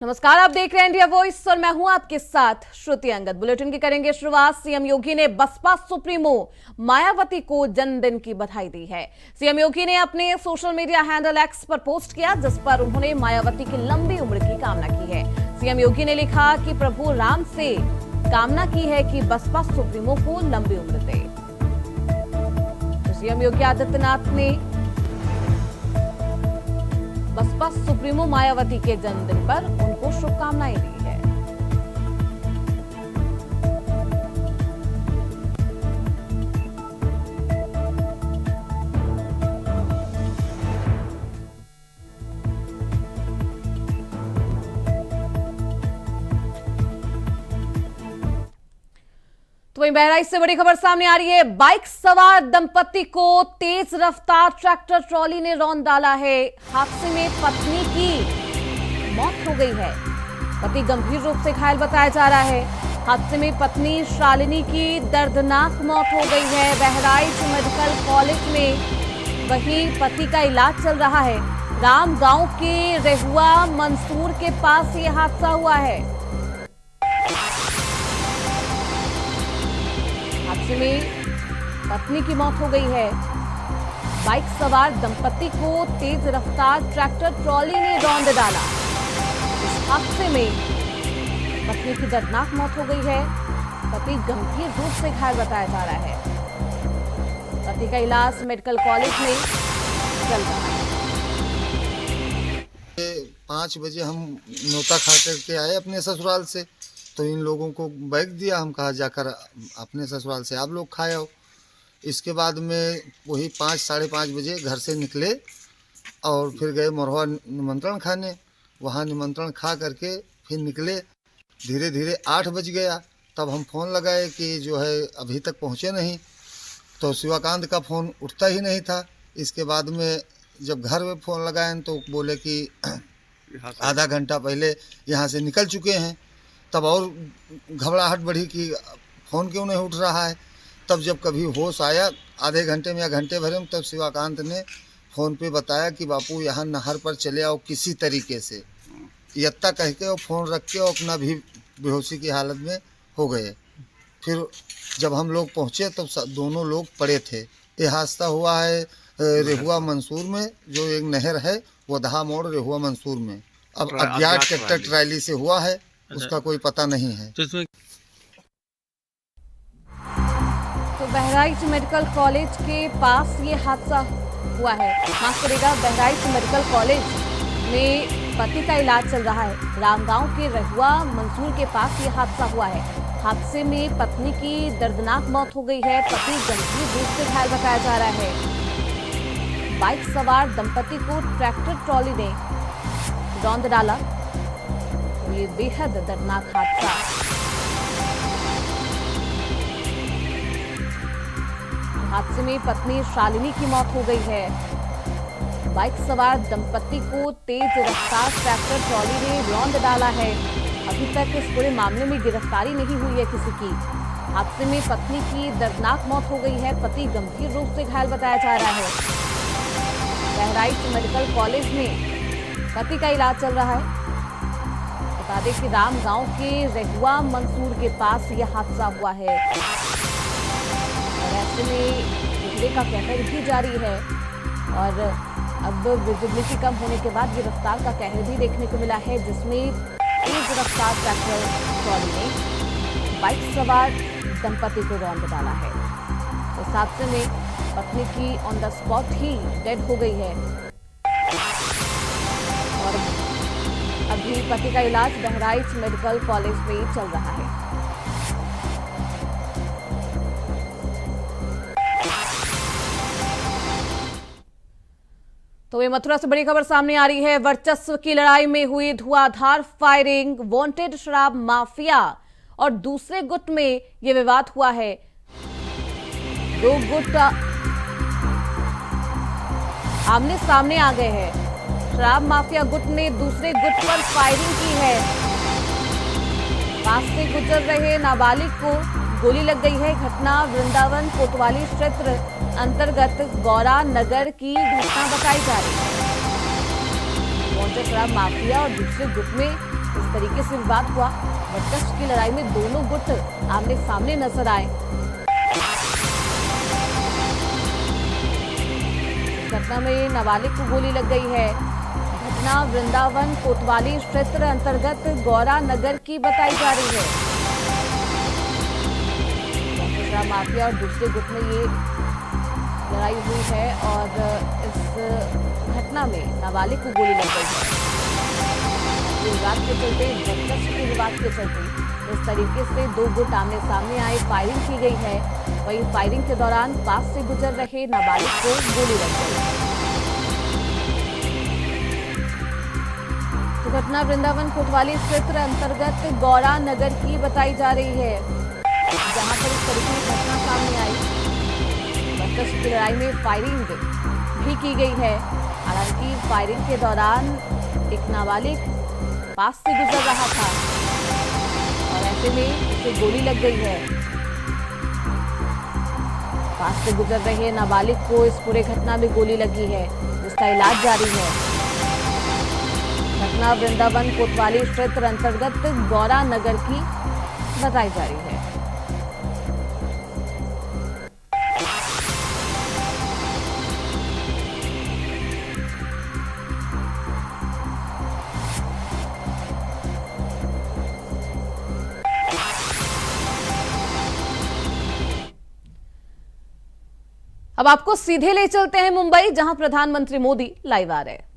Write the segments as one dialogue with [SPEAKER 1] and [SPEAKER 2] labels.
[SPEAKER 1] नमस्कार, आप देख रहे हैं इंडिया वॉइस और मैं हूं आपके साथ श्रुति अंगद। बुलेटिन की करेंगे शुरुआत। सीएम योगी ने बसपा सुप्रीमो मायावती को जन्मदिन की बधाई दी है। सीएम योगी ने अपने सोशल मीडिया हैंडल एक्स पर पोस्ट किया, जिस पर उन्होंने मायावती की लंबी उम्र की कामना की है। सीएम योगी ने लिखा कि प्रभु राम से कामना की है कि बसपा सुप्रीमो को लंबी उम्र दे। तो सीएम योगी आदित्यनाथ ने बसपा सुप्रीमो मायावती के जन्मदिन पर उनको शुभकामनाएं दी है। तो वहीं बहराइच से बड़ी खबर सामने आ रही है। बाइक सवार दंपति को तेज रफ्तार ट्रैक्टर ट्रॉली ने रौंद डाला है। हादसे में पत्नी की मौत हो गई है, पति गंभीर रूप से घायल बताया जा रहा है। हादसे में पत्नी शालिनी की दर्दनाक मौत हो गई है। बहराइच मेडिकल कॉलेज में वहीं पति का इलाज चल रहा है। राम गांव के रेहुआ मंसूर के पास ये हादसा हुआ है। हादसे में पत्नी की मौत हो गई है। बाइक सवार दंपति को तेज रफ्तार ट्रैक्टर ट्रॉली ने रौंद डाला। इस हादसे में पत्नी की दर्दनाक मौत हो गई है, पति गंभीर रूप से घायल बताया जा रहा है। पति का इलाज मेडिकल कॉलेज में चल रहा है।
[SPEAKER 2] 5 बजे हम नोता खा करके आए अपने ससुराल से, तो इन लोगों को बैग दिया। हम कहा जाकर अपने ससुराल से आप लोग खाए हो। इसके बाद में वही 5 साढ़े 5 बजे घर से निकले और फिर गए मरवा निमंत्रण खाने। वहाँ निमंत्रण खा करके फिर निकले। धीरे धीरे 8 बज गया, तब हम फ़ोन लगाए कि जो है अभी तक पहुँचे नहीं, तो शिवाकांत का फ़ोन उठता ही नहीं था। इसके बाद में जब घर में फ़ोन लगाए तो बोले कि आधा घंटा पहले यहाँ से निकल चुके हैं। तब और घबराहट बढ़ी कि फ़ोन क्यों नहीं उठ रहा है। तब जब कभी होश आया आधे घंटे में या घंटे भर में, तब शिवाकांत ने फ़ोन पे बताया कि बापू यहाँ नहर पर चले आओ किसी तरीके से। यत्ता कह के और फ़ोन रख के और अपना भी बेहोशी की हालत में हो गए। फिर जब हम लोग पहुँचे तब दोनों लोग पड़े थे। ये हादसा हुआ है रेहुआ मंसूर में, जो एक नहर है वधा मोड़ रेहुआ मंसूर में। अब अज्ञात ट्रैक्टर ट्रैली से हुआ है, उसका कोई पता नहीं है।
[SPEAKER 1] तो बहराइच मेडिकल कॉलेज के पास ये हादसा हुआ है। माफ करेगा, बहराइच मेडिकल कॉलेज में पति का इलाज चल रहा है। रामगांव के रेहुआ मंसूर के पास ये हादसा हुआ है। हादसे में पत्नी की दर्दनाक मौत हो गई है, पति गंभीर रूप से घायल बताया जा रहा है। बाइक सवार दंपति को ट्रैक्टर ट्रॉली ने रौंद डाला। ये बेहद दर्दनाक हादसा। हादसे में पत्नी शालिनी की मौत हो गई है। बाइक सवार दंपति को तेज रफ्तार ट्रैक्टर ट्रॉली ने रौंद डाला है। अभी तक इस पूरे मामले में गिरफ्तारी नहीं हुई है किसी की। हादसे में पत्नी की दर्दनाक मौत हो गई है, पति गंभीर रूप से घायल बताया जा रहा है। बहराइच मेडिकल कॉलेज में पति का इलाज चल रहा है। बता दें कि राम गांव के रेहुआ मंसूर के पास यह हादसा हुआ है और ऐसे में कोहरे का कहर भी जारी है। और अब विजिबिलिटी कम होने के बाद ये रफ्तार का कहर भी देखने को मिला है, जिसमें तेज रफ्तार ट्रैक्टर ट्रॉली ने बाइक सवार दंपति को रौंद डाला है। इस हादसे में पत्नी की on the spot he dead हो गई है और अभी पति का इलाज बहराइच मेडिकल कॉलेज में चल रहा है। तो ये मथुरा से बड़ी खबर सामने आ रही है। वर्चस्व की लड़ाई में हुई धुआंधार फायरिंग, वांटेड शराब माफिया और दूसरे गुट में यह विवाद हुआ है। दो गुट आमने सामने आ गए हैं। शराब माफिया गुट ने दूसरे गुट पर फायरिंग की है। पास से गुजर रहे नाबालिग को गोली लग गई है। घटना वृंदावन कोतवाली क्षेत्र अंतर्गत गौरा नगर की घटना बताई जा रही है। वांटेड शराब माफिया और दूसरे गुट में किस तरीके से विवाद हुआ, बरकस की लड़ाई में दोनों गुट आमने सामने नजर आए। इस घटना में नाबालिग को गोली लग गई है। घटना वृंदावन कोतवाली क्षेत्र अंतर्गत गौरा नगर की बताई जा रही है। शराब माफिया और दूसरे गुट में ये लड़ाई हुई है और इस घटना में नाबालिग को गोली लग गई है। विवाद के चलते, बरकस के विवाद के चलते इस तरीके से दो गुट आमने सामने आए, फायरिंग की गई है। वहीं फायरिंग के दौरान पास से गुजर रहे नाबालिग को गोली लग गई। तो घटना वृंदावन कोतवाली क्षेत्र अंतर्गत गौरा नगर की बताई जा रही है, जहां पर इस तरीके की घटना सामने आई। बरकस की लड़ाई में फायरिंग भी की गई है। हालांकि फायरिंग के दौरान एक नाबालिग पास से गुजर रहा था और ऐसे में उसे गोली लग गई है। पास से गुजर रहे नाबालिग को इस पूरे घटना में गोली लगी है, जिसका इलाज जारी है। घटना वृंदावन कोतवाली क्षेत्र अंतर्गत गौरा नगर की बताई जा रही है। अब आपको सीधे ले चलते हैं मुंबई, जहां प्रधानमंत्री मोदी लाइव आ रहे हैं।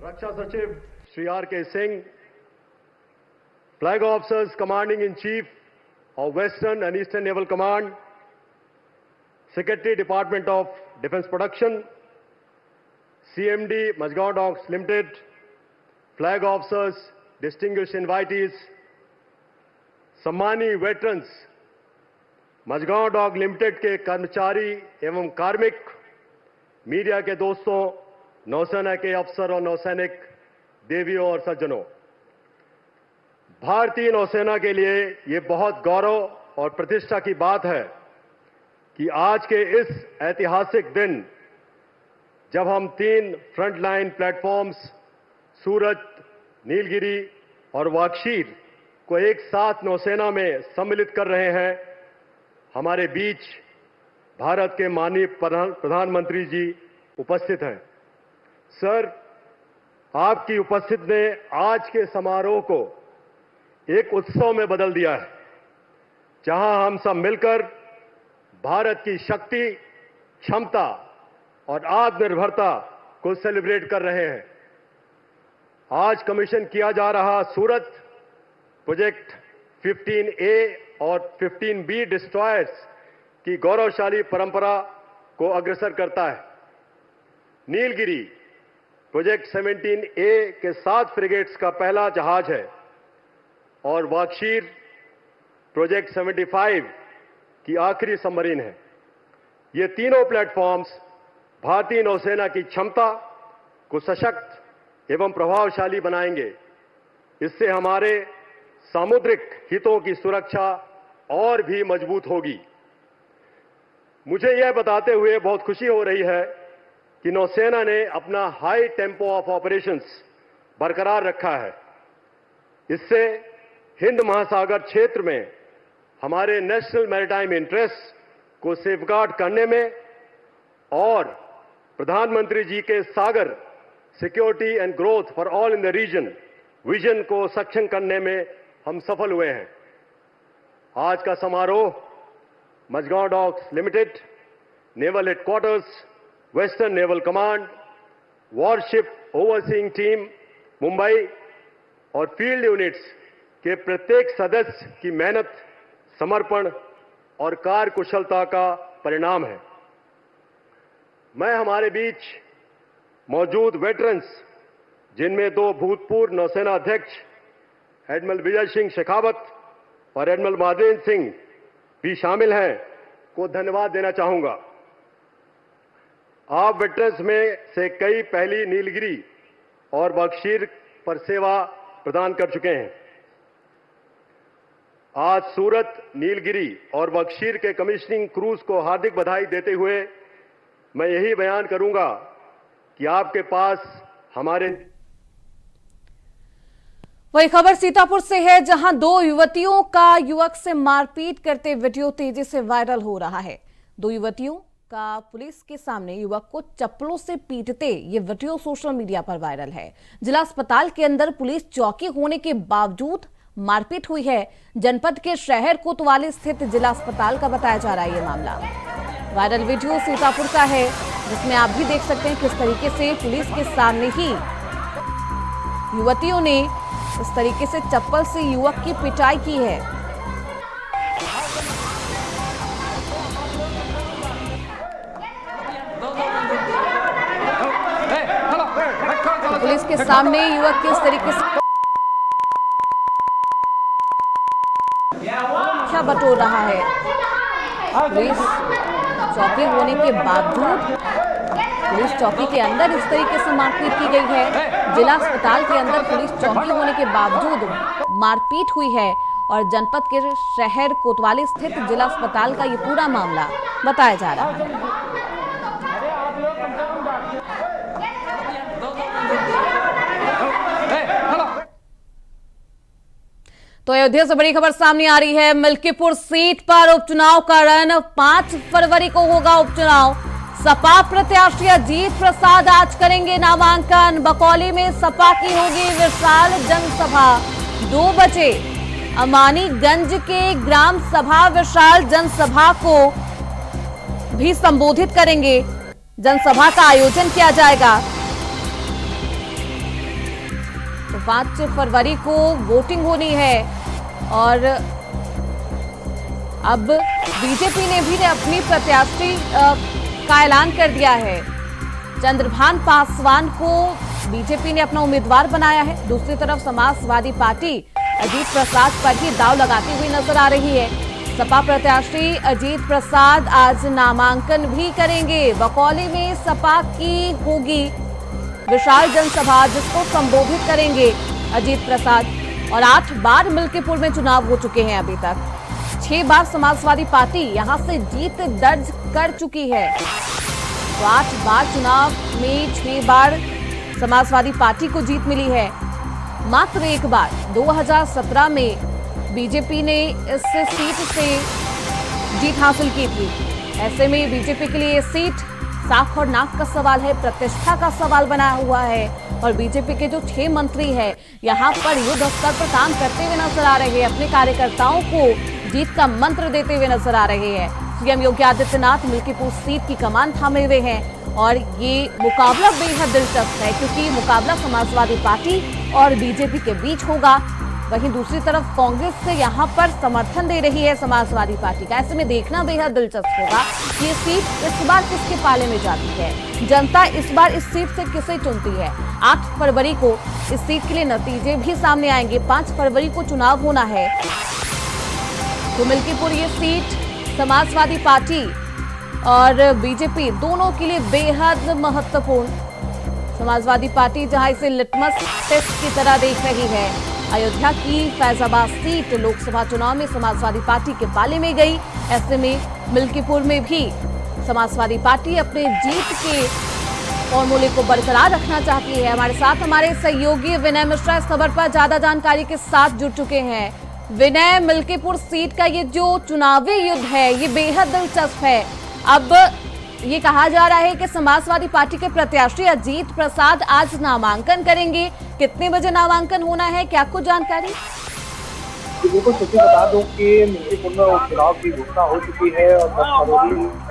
[SPEAKER 3] रक्षा सचिव Shri R.K. Singh, flag officers commanding in chief of western and eastern naval command, secretary department of defence production, CMD Mazagon docks limited, flag officers, distinguished invitees, सम्मानी वेटरन्स, मझगांव डॉक लिमिटेड के कर्मचारी एवं कार्मिक, मीडिया के दोस्तों, नौसेना के अफसर और नौसैनिक, देवियों और सज्जनों, भारतीय नौसेना के लिए ये बहुत गौरव और प्रतिष्ठा की बात है कि आज के इस ऐतिहासिक दिन, जब हम 3 फ्रंटलाइन प्लेटफॉर्म्स सूरत, नीलगिरी और वाक्षीर को एक साथ नौसेना में सम्मिलित कर रहे हैं, हमारे बीच भारत के माननीय प्रधानमंत्री जी उपस्थित हैं। सर, आपकी उपस्थिति ने आज के समारोह को एक उत्सव में बदल दिया है, जहां हम सब मिलकर भारत की शक्ति, क्षमता और आत्मनिर्भरता को सेलिब्रेट कर रहे हैं। आज कमीशन किया जा रहा सूरत प्रोजेक्ट 15A और 15B डिस्ट्रॉयर्स की गौरवशाली परंपरा को अग्रसर करता है। नीलगिरी प्रोजेक्ट 17A के 7 फ्रिगेट्स का पहला जहाज है और वाक्षीर प्रोजेक्ट 75 की आखिरी सबमरीन है। ये तीनों प्लेटफॉर्म्स भारतीय नौसेना की क्षमता को सशक्त एवं प्रभावशाली बनाएंगे। इससे हमारे सामुद्रिक हितों की सुरक्षा और भी मजबूत होगी। मुझे यह बताते हुए बहुत खुशी हो रही है कि नौसेना ने अपना हाई टेम्पो ऑफ ऑपरेशंस बरकरार रखा है। इससे हिंद महासागर क्षेत्र में हमारे नेशनल मैरीटाइम इंटरेस्ट को सेफगार्ड करने में और प्रधानमंत्री जी के SAGAR security and growth for all in the region vision को सक्षम करने में हम सफल हुए हैं। आज का समारोह Mazagon docks limited, naval headquarters, western naval command, warship overseeing team Mumbai और फील्ड यूनिट्स के प्रत्येक सदस्य की मेहनत, समर्पण और कार्यकुशलता का परिणाम है। मैं हमारे बीच मौजूद वेटरन्स, जिनमें 2 भूतपूर्व नौसेना अध्यक्ष एडमिरल विजय सिंह शेखावत और एडमिरल महादेव सिंह भी शामिल हैं, को धन्यवाद देना चाहूंगा। आप वेटरन्स में से कई पहली नीलगिरी और बख्शीर पर सेवा प्रदान कर चुके हैं। आज सूरत, नीलगिरी और बक्शीर के कमिश्निंग क्रूज को हार्दिक बधाई देते हुए मैं यही बयान करूंगा कि आपके पास हमारे।
[SPEAKER 1] वही खबर सीतापुर से है, जहां 2 युवतियों का युवक से मारपीट करते वीडियो तेजी से वायरल हो रहा है। 2 युवतियों का पुलिस के सामने युवक को चप्पलों से पीटते ये वीडियो सोशल मीडिया पर वायरल है। जिला अस्पताल के अंदर पुलिस चौकी होने के बावजूद मारपीट हुई है। जनपद के शहर कोतवाली स्थित जिला अस्पताल का बताया जा रहा है ये मामला। वायरल वीडियो सीतापुर का है, जिसमें आप भी देख सकते हैं किस तरीके से पुलिस के सामने ही युवतियों ने इस तरीके से चप्पल से युवक की पिटाई की है। पुलिस के सामने युवक किस तरीके से क्या बटोर रहा है। पुलिस चौकी होने के बावजूद पुलिस चौकी के अंदर इस तरीके से मारपीट की गई है। जिला अस्पताल के अंदर पुलिस चौकी होने के बावजूद मारपीट हुई है और जनपद के शहर कोतवाली स्थित जिला अस्पताल का ये पूरा मामला बताया जा रहा है। तो अयोध्या से बड़ी खबर सामने आ रही है। मिल्कीपुर सीट पर उपचुनाव का रण, 5 फरवरी को होगा उपचुनाव। सपा प्रत्याशी अजीत प्रसाद आज करेंगे नामांकन। बकौली में सपा की होगी विशाल जनसभा। 2 बजे अमानीगंज के ग्राम सभा विशाल जनसभा को भी संबोधित करेंगे। जनसभा का आयोजन किया जाएगा। तो 5 फरवरी को वोटिंग होनी है और अब बीजेपी ने भी अपनी प्रत्याशी का ऐलान कर दिया है। चंद्रभान पासवान को बीजेपी ने अपना उम्मीदवार बनाया है। दूसरी तरफ समाजवादी पार्टी अजीत प्रसाद पर ही दांव लगाती हुई नजर आ रही है। सपा प्रत्याशी अजीत प्रसाद आज नामांकन भी करेंगे। बकौली में सपा की होगी विशाल जनसभा, जिसको संबोधित करेंगे अजीत प्रसाद। और 8 बार मिल्कीपुर में चुनाव हो चुके हैं अभी तक। 6 बार समाजवादी पार्टी यहां से जीत दर्ज कर चुकी है। तो 8 बार चुनाव में 6 बार समाजवादी पार्टी को जीत मिली है। मात्र 1 बार 2017 में बीजेपी ने इस सीट से जीत हासिल की थी। ऐसे में बीजेपी के लिए सीट साख और नाक का सवाल है, प्रतिष्ठा का सवाल बना हुआ है। और बीजेपी के जो 6 मंत्री हैं यहाँ पर युद्ध स्तर पर काम करते हुए नजर आ रहे हैं। अपने कार्यकर्ताओं को जीत का मंत्र देते हुए नजर आ रहे हैं। सीएम योगी आदित्यनाथ मिल्कीपुर सीट की कमान थामे हुए हैं और ये मुकाबला बेहद दिलचस्प है, क्योंकि मुकाबला समाजवादी पार्टी और बीजेपी के बीच होगा। वहीं दूसरी तरफ कांग्रेस से यहाँ पर समर्थन दे रही है समाजवादी पार्टी का। ऐसे में देखना बेहद दिलचस्प होगा कि ये सीट इस बार किसके पाले में जाती है। जनता इस बार इस सीट से किसे चुनती है। 8 फरवरी को इस सीट के लिए नतीजे भी सामने आएंगे। 5 फरवरी को चुनाव होना है। तो मिल्कीपुर ये सीट समाजवादी पार्टी और बीजेपी दोनों के लिए बेहद महत्वपूर्ण। समाजवादी पार्टी जहां इसे लिटमस टेस्ट की तरह देख रही है। अयोध्या की फैजाबाद सीट लोकसभा चुनाव में समाजवादी पार्टी के पाले में गई। ऐसे में मिल्कीपुर में भी समाजवादी पार्टी अपने जीत के फॉर्मूले को बरकरार रखना चाहती है। हमारे साथ हमारे सहयोगी विनय मिश्रा इस खबर पर ज्यादा जानकारी के साथ जुड़ चुके हैं। विनय, मिल्कीपुर सीट का ये जो चुनावी युद्ध है ये बेहद दिलचस्प है। अब ये कहा जा रहा है कि समाजवादी पार्टी के प्रत्याशी अजीत प्रसाद आज नामांकन करेंगे। कितने बजे नामांकन होना है, क्या कुछ जानकारी?
[SPEAKER 4] बिल्कुल सच्ची बता दूं कि मिल्कीपुर में उपचुनाव की घोषणा हो चुकी है और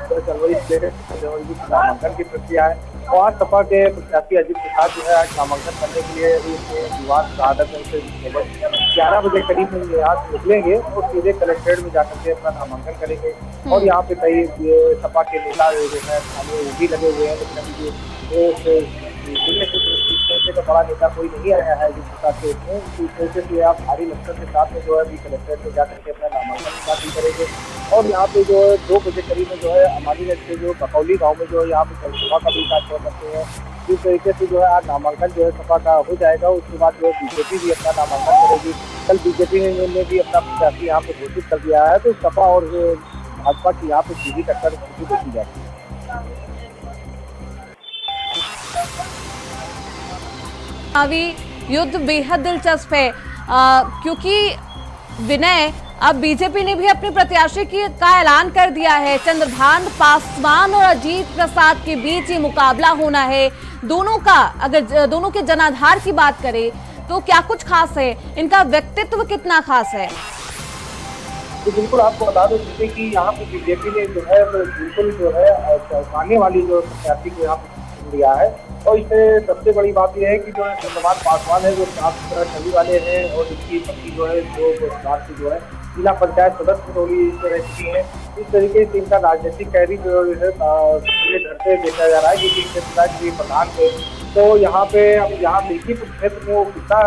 [SPEAKER 4] 10 जनवरी से नामांकन की प्रक्रिया है। और सपा के प्रत्याशी अजीत प्रसाद जो है आज नामांकन करने के लिए निवास शहादत में से 11 बजे करीब में यहाँ से निकलेंगे और सीधे कलेक्ट्रेट में जाकर के अपना नामांकन करेंगे। और यहाँ पे कई सपा के नेता जो है वो भी लगे हुए हैं। से का बड़ा नेता कोई नहीं आया है जिस प्रकार के उसमें, इस तरीके से आप भारी लश्कर के साथ में जो है अभी कलेक्ट्रेट में जाकर के अपना नामांकन दाखिल करेंगे। और यहाँ पे जो है 2 बजे करीब में जो है अमानीगंज के जो बकौली गाँव में जो है यहाँ पे जनसभा का भी कार्य करते हैं। इस तरीके से जो है आज नामांकन जो है सपा का हो जाएगा। उसके बाद जो है बीजेपी भी अपना नामांकन करेगी। कल बीजेपी ने भी अपना प्रत्याशी यहाँ पे घोषित कर दिया है, तो सपा और भाजपा की यहाँ पे सीधी टक्कर देखी जाती है।
[SPEAKER 1] चुनावी युद्ध बेहद दिलचस्प है क्योंकि विनय, अब बीजेपी ने भी अपने प्रत्याशी का ऐलान कर दिया है। चंद्रभान पासवान और अजीत प्रसाद के बीच ये मुकाबला होना है। दोनों का, अगर दोनों के जनाधार की बात करें तो क्या कुछ खास है, इनका व्यक्तित्व कितना खास है?
[SPEAKER 4] तो बिल्कुल आपको बता दो जैसे कि यहाँ पे बीजेपी ने जो है बिल्कुल जो है चौंकाने वाली जो प्रत्याशी को यहाँ पे चुन लिया है। और इससे सबसे बड़ी बात यह है कि जो है चंद्रभान पासवान है, जो साफ सुथरा छवि वाले हैं और इसकी पत्नी जो है जो है जिला पंचायत सदस्य रोली रह चुकी है। इस तरीके से इनका राजनीतिक कैरियर जो है पूरे घर से देखा जा रहा है, क्योंकि इनके पिताजी प्रधान थे। तो यहाँ पे अब यहाँ मिल्कीपुर क्षेत्र में वो कितना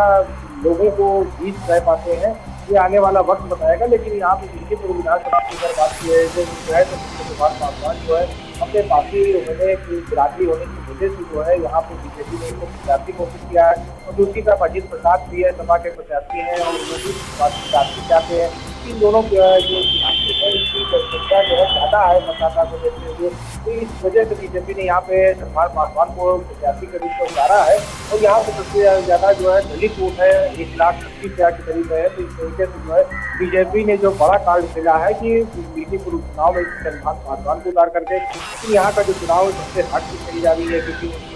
[SPEAKER 4] लोगों को जीत रह पाते हैं ये आने वाला वक्त बताएगा। लेकिन यहाँ पे मिल्कीपुर विधानसभा की अगर बात की है जो है तो चंद्रभान पासवान जो है अपने पार्टी होने की बिरादरी होने की वजह से जो है यहाँ पे बीजेपी ने इनको प्रत्याशी घोषित किया है। और दूसरी तरफ अजीत प्रसाद भी है, सपा के प्रत्याशी हैं और वो भी प्रत्याशी चाहते हैं। इन दोनों जो इसकी संख्या जो है ज्यादा है मतदाता को देखते हुए, तो इस वजह से बीजेपी ने यहाँ पे चंद्रभान पासवान को प्रत्याशी के रूप में उतारा है। और यहाँ पे सबसे ज्यादा जो है दलित वोट है 1,38,000 के करीब है। तो इस तरीके से जो है बीजेपी ने जो बड़ा कार्ड खेला है कि मिल्कीपुर चुनाव में चंद्रभान पासवान को उतार करके, लेकिन यहाँ का जो चुनाव सबसे हट के चली जा रही है क्योंकि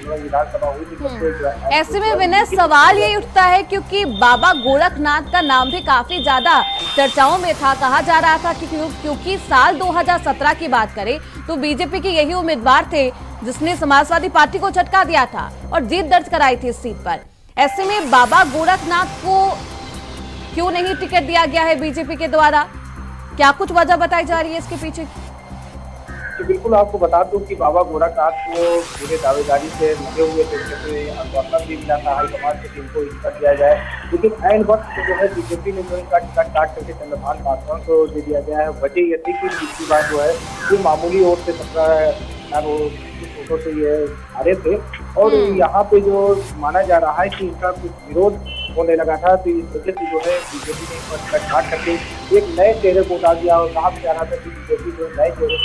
[SPEAKER 4] विधानसभा हुई।
[SPEAKER 1] ऐसे में विनय सवाल यही उठता है क्योंकि बाबा गोरखनाथ का नाम भी काफी ज्यादा चर्चाओं में था। कहा जा रहा था कि क्योंकि साल 2017 की बात करें तो बीजेपी के यही उम्मीदवार थे जिसने समाजवादी पार्टी को झटका दिया था और जीत दर्ज कराई थी इस सीट पर। ऐसे में बाबा गोरखनाथ को क्यों नहीं टिकट दिया गया है बीजेपी के द्वारा? क्या कुछ वजह बताई जा रही है इसके पीछे की?
[SPEAKER 4] तो बिल्कुल आपको बता दूं कि बाबा गोरखनाथ को पूरे दावेदारी से लगे हुए थे, आश्वासन भी मिला था हाईकमान से कि इनको इस्तीफा दिया जाए। लेकिन ऐन वक्त जो है बीजेपी ने जो इनका टिकट काट करके चंद्रभान पासवान को दे दिया गया है। वजह यह थी कि पिछली बार जो है ये मामूली वोट से 17 वोटों से ये हारे थे। और यहाँ पे जो माना जा रहा है कि इनका कुछ विरोध होने लगा था, तो इस वजह से जो है बीजेपी ने इनको टिकट काट करके एक नए चेहरे को उतार दिया। और कहा जा रहा था कि बीजेपी जो नए चेहरे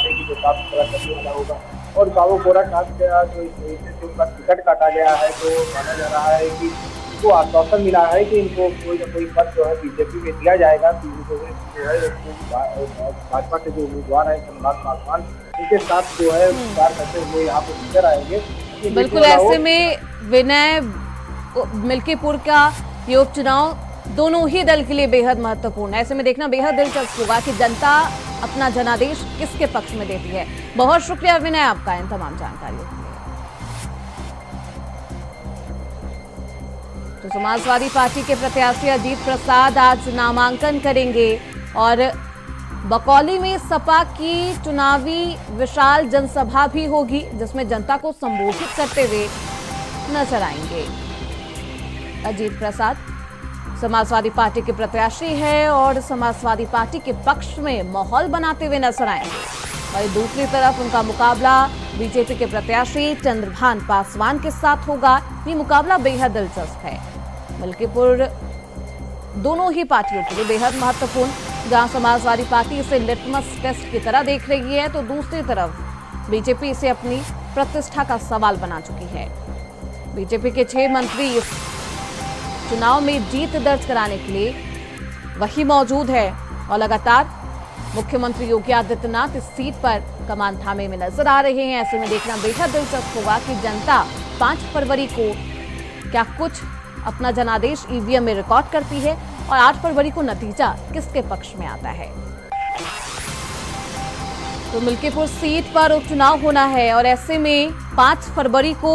[SPEAKER 4] की जो साफ सुथरा करने वाला होगा। और बाबा गोरखनाथ का जो इस तरीके से उनका टिकट काटा गया है, तो माना जा रहा है कि इनको आश्वासन मिला है कि इनको कोई न कोई पद जो है बीजेपी में दिया जाएगा। जो है भाजपा के जो उम्मीदवार है चंद्रभान पासवान, उनके साथ जो है विचार करते हुए यहाँ पे नजर आएंगे।
[SPEAKER 1] बिल्कुल, ऐसे में विनय मिल्कीपुर का ये उपचुनाव दोनों ही दल के लिए बेहद महत्वपूर्ण है। ऐसे में देखना बेहद दिलचस्प होगा कि जनता अपना जनादेश किसके पक्ष में देती है। बहुत शुक्रिया विनय आपका इन तमाम जानकारियों के लिए। तो समाजवादी पार्टी के प्रत्याशी अजीत प्रसाद आज नामांकन करेंगे और बकौली में सपा की चुनावी विशाल जनसभा भी होगी जिसमें जनता को संबोधित करते हुए नजर आएंगे। अजीत प्रसाद समाजवादी पार्टी के प्रत्याशी है और समाजवादी पार्टी के पक्ष में माहौल बनाते हुए नजर आएंगे। और दूसरी तरफ उनका मुकाबला बीजेपी के प्रत्याशी चंद्रभान पासवान के साथ होगा। ये मुकाबला बेहद दिलचस्प है। मिल्कीपुर दोनों ही पार्टियों के लिए बेहद महत्वपूर्ण, जहां समाजवादी पार्टी इसे लिटमस टेस्ट की तरह देख रही है तो दूसरी तरफ बीजेपी इसे अपनी प्रतिष्ठा का सवाल बना चुकी है। बीजेपी के 6 मंत्री इस चुनाव में जीत दर्ज कराने के लिए वही मौजूद है और लगातार मुख्यमंत्री योगी आदित्यनाथ इस सीट पर कमान थामे में नजर आ रहे हैं। ऐसे में देखना बेहद दिलचस्प होगा कि जनता 5 फरवरी को क्या कुछ अपना जनादेश ईवीएम में रिकॉर्ड करती है और 8 फरवरी को नतीजा किसके पक्ष में आता है। तो मिल्कीपुर सीट पर उपचुनाव होना है और ऐसे में 5 फरवरी को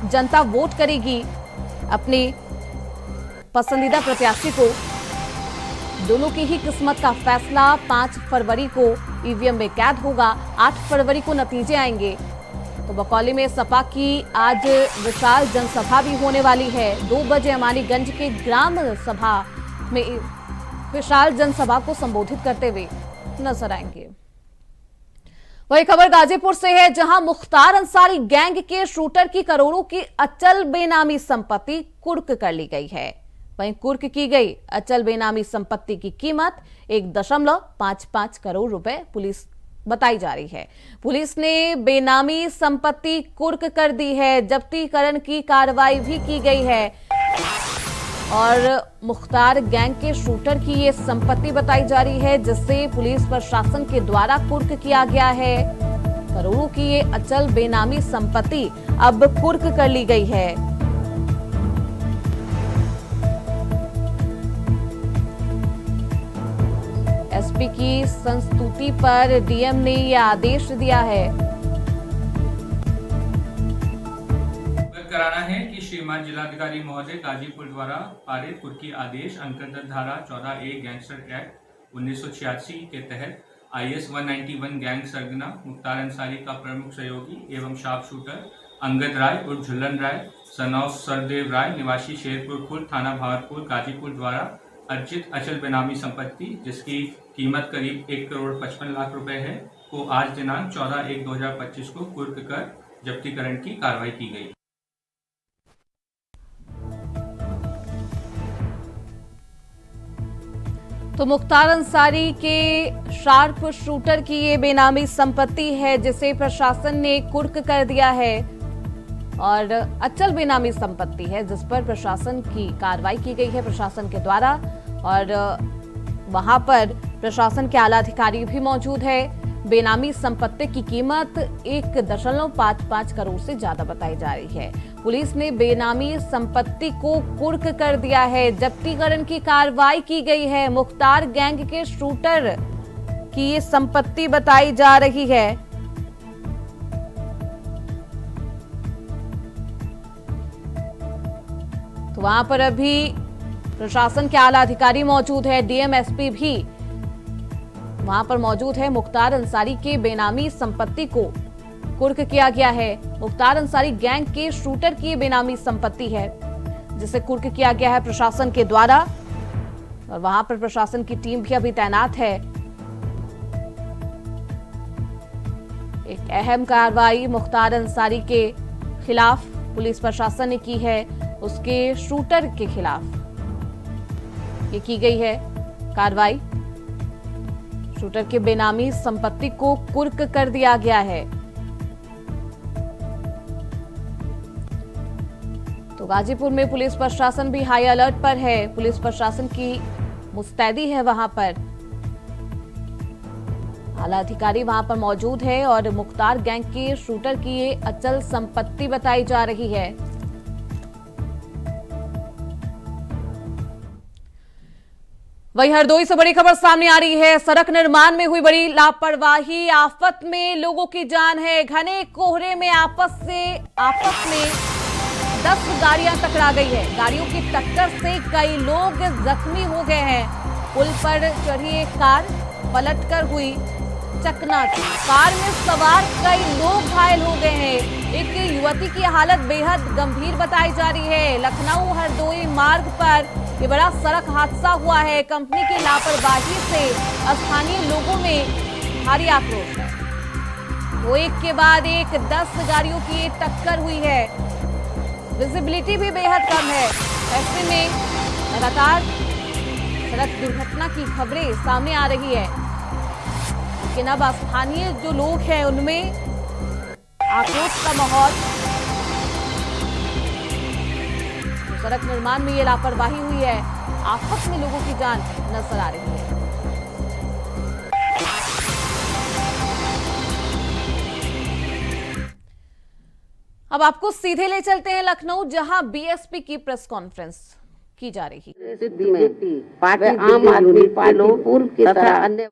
[SPEAKER 1] जनता वोट करेगी अपनी पसंदीदा प्रत्याशी को। दोनों की ही किस्मत का फैसला 5 फरवरी को ईवीएम में कैद होगा। 8 फरवरी को नतीजे आएंगे तो बकौली में सपा की आज विशाल जनसभा भी होने वाली है। 2 बजे अमानीगंज के ग्राम सभा में विशाल जनसभा को संबोधित करते हुए नजर आएंगे। वही खबर गाजीपुर से है, जहां मुख्तार अंसारी गैंग के शूटर की करोड़ों की अचल बेनामी संपत्ति कुर्क कर ली गई है। वहीं कुर्क की गई अचल बेनामी संपत्ति की कीमत 1.55 करोड़ रुपए पुलिस बताई जा रही है। पुलिस ने बेनामी संपत्ति कुर्क कर दी है। जब्तीकरण की कार्रवाई भी की गई है और मुख्तार गैंग के शूटर की ये संपत्ति बताई जा रही है, जिससे पुलिस प्रशासन के द्वारा कुर्क किया गया है। करोड़ों की ये अचल बेनामी संपत्ति अब कुर्क कर ली गई है। एसपी की संस्तुति पर डीएम ने यह आदेश दिया है।
[SPEAKER 5] कराना है कि श्रीमान जिलाधिकारी महोदय गाजीपुर द्वारा पारित कुर्की आदेश अंतर्गत धारा 14A गैंगस्टर एक्ट 1986 के तहत IS 191 गैंग सरगना मुख्तार अंसारी का प्रमुख सहयोगी एवं शार्प शूटर अंगद राय उर्फ झुल्लन राय सन ऑफ सरदेव राय निवासी शेरपुर खुर्द थाना भावरपुर गाजीपुर द्वारा अर्जित अचल बेनामी संपत्ति जिसकी कीमत करीब 1,55,00,000 रुपए है को आज दिनांक 14/1/2025 को कुर्क कर जब्तीकरण की कार्रवाई की गई।
[SPEAKER 1] तो मुख्तार अंसारी के शार्प शूटर की ये बेनामी संपत्ति है, जिसे प्रशासन ने कुर्क कर दिया है और अचल बेनामी संपत्ति है, जिस पर प्रशासन की कार्रवाई की गई है प्रशासन के द्वारा। और वहां पर प्रशासन के आला अधिकारी भी मौजूद है। बेनामी संपत्ति की कीमत 1.55 करोड़ से ज्यादा बताई जा रही है। पुलिस ने बेनामी संपत्ति को कुर्क कर दिया है। जब्तीकरण की कार्रवाई की गई है। मुख्तार गैंग के शूटर की ये संपत्ति बताई जा रही है। तो वहां पर अभी प्रशासन के आला अधिकारी मौजूद है। डीएम एसपी भी वहां पर मौजूद है। मुख्तार अंसारी के बेनामी संपत्ति को कुर्क किया गया है। मुख्तार अंसारी गैंग के शूटर की बेनामी संपत्ति है, जिसे कुर्क किया गया है प्रशासन के द्वारा। और वहां पर प्रशासन की टीम भी अभी तैनात है। एक अहम कार्रवाई मुख्तार अंसारी के खिलाफ पुलिस प्रशासन ने की है। उसके शूटर के खिलाफ ये की गई है कार्रवाई। शूटर के बेनामी संपत्ति को कुर्क कर दिया गया है। तो गाजीपुर में पुलिस प्रशासन भी हाई अलर्ट पर है। पुलिस प्रशासन की मुस्तैदी है वहां पर। आला अधिकारी वहां पर मौजूद है और मुख्तार गैंग के शूटर की ये अचल संपत्ति बताई जा रही है। वहीं हरदोई से बड़ी खबर सामने आ रही है। सड़क निर्माण में हुई बड़ी लापरवाही, आफत में लोगों की जान है। घने कोहरे में आपस में 10 गाड़ियां टकरा गई है। गाड़ियों की टक्कर से कई लोग जख्मी हो गए हैं। पुल पर चढ़ी एक कार पलटकर हुई चकनाचूर। कार में सवार कई लोग घायल हो गए हैं। एक युवती की हालत बेहद गंभीर बताई जा रही है। लखनऊ हरदोई मार्ग पर ये बड़ा सड़क हादसा हुआ है। कंपनी की लापरवाही से स्थानीय लोगों में भारी आक्रोश है। वो एक के बाद एक 10 गाड़ियों की टक्कर हुई है। विजिबिलिटी भी बेहद कम है। ऐसे में लगातार सड़क दुर्घटना की खबरें सामने आ रही है। लेकिन अब स्थानीय जो लोग हैं उनमें आक्रोश का माहौल। सड़क निर्माण में ये लापरवाही हुई है। आफत में लोगों की जान नजर आ रही है। अब आपको सीधे ले चलते हैं लखनऊ, जहां बीएसपी की प्रेस कॉन्फ्रेंस की जा रही है।
[SPEAKER 6] पार्टी आम आदमी पार्टी पूर्व की तरह अन्य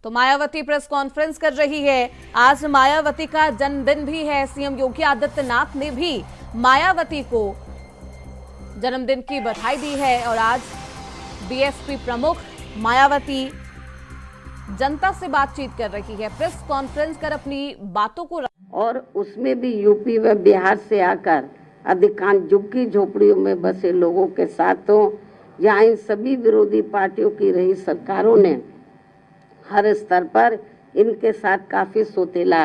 [SPEAKER 1] तो मायावती प्रेस कॉन्फ्रेंस कर रही है। आज मायावती का जन्मदिन भी है। सीएम योगी आदित्यनाथ ने भी मायावती को जन्मदिन की बधाई दी है और आज बीएसपी प्रमुख मायावती जनता से बातचीत कर रही है, प्रेस कॉन्फ्रेंस कर अपनी बातों को
[SPEAKER 6] और उसमें भी यूपी व बिहार से आकर अधिकांश झुग्गी झोपड़ियों में बसे लोगों के साथ तो यहाँ इन सभी विरोधी पार्टियों की रही सरकारों ने हर स्तर पर इनके साथ काफी सोतेला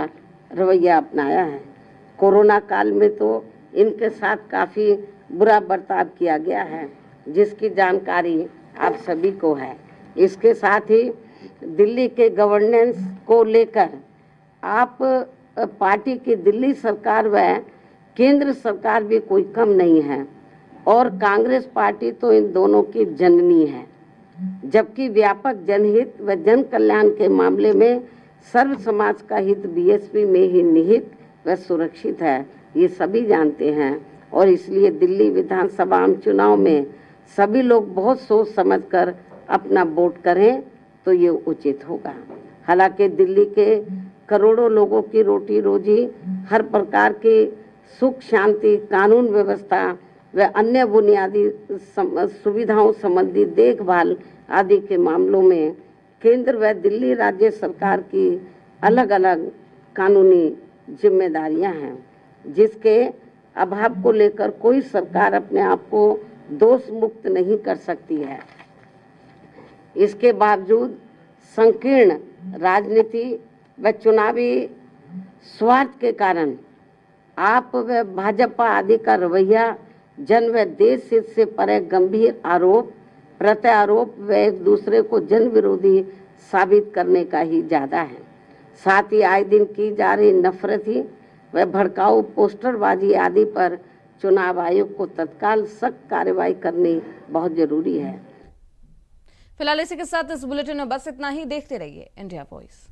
[SPEAKER 6] रवैया अपनाया है। कोरोना काल में तो इनके साथ काफी बुरा बर्ताव किया गया है, जिसकी जानकारी आप सभी को है। इसके साथ ही दिल्ली के गवर्नेंस को लेकर आप पार्टी की दिल्ली सरकार व केंद्र सरकार भी कोई कम नहीं है और कांग्रेस पार्टी तो इन दोनों की जननी है, जबकि व्यापक जनहित व जन कल्याण के मामले में सर्व समाज का हित बीएसपी में ही निहित व सुरक्षित है, ये सभी जानते हैं। और इसलिए दिल्ली विधानसभा चुनाव में सभी लोग बहुत सोच समझकर अपना वोट करें तो ये उचित होगा। हालांकि दिल्ली के करोड़ों लोगों की रोटी रोजी, हर प्रकार की सुख शांति, कानून व्यवस्था व अन्य बुनियादी सुविधाओं संबंधी देखभाल आदि के मामलों में केंद्र व दिल्ली राज्य सरकार की अलग अलग कानूनी जिम्मेदारियां हैं, जिसके अभाव को लेकर कोई सरकार अपने आप को दोष मुक्त नहीं कर सकती है। इसके बावजूद संकीर्ण राजनीति व चुनावी स्वार्थ के कारण आप व भाजपा आदि का रवैया जन व देश हित से परे गंभीर आरोप प्रत्यारोप व एक दूसरे को जन विरोधी साबित करने का ही ज्यादा है। साथ ही आए दिन की जा रही नफरती व भड़काऊ पोस्टरबाजी आदि पर चुनाव आयोग को तत्काल सख्त कार्रवाई करनी बहुत जरूरी है।
[SPEAKER 1] फिलहाल इसी के साथ इस बुलेटिन में बस इतना ही। देखते रहिए इंडिया वॉइस।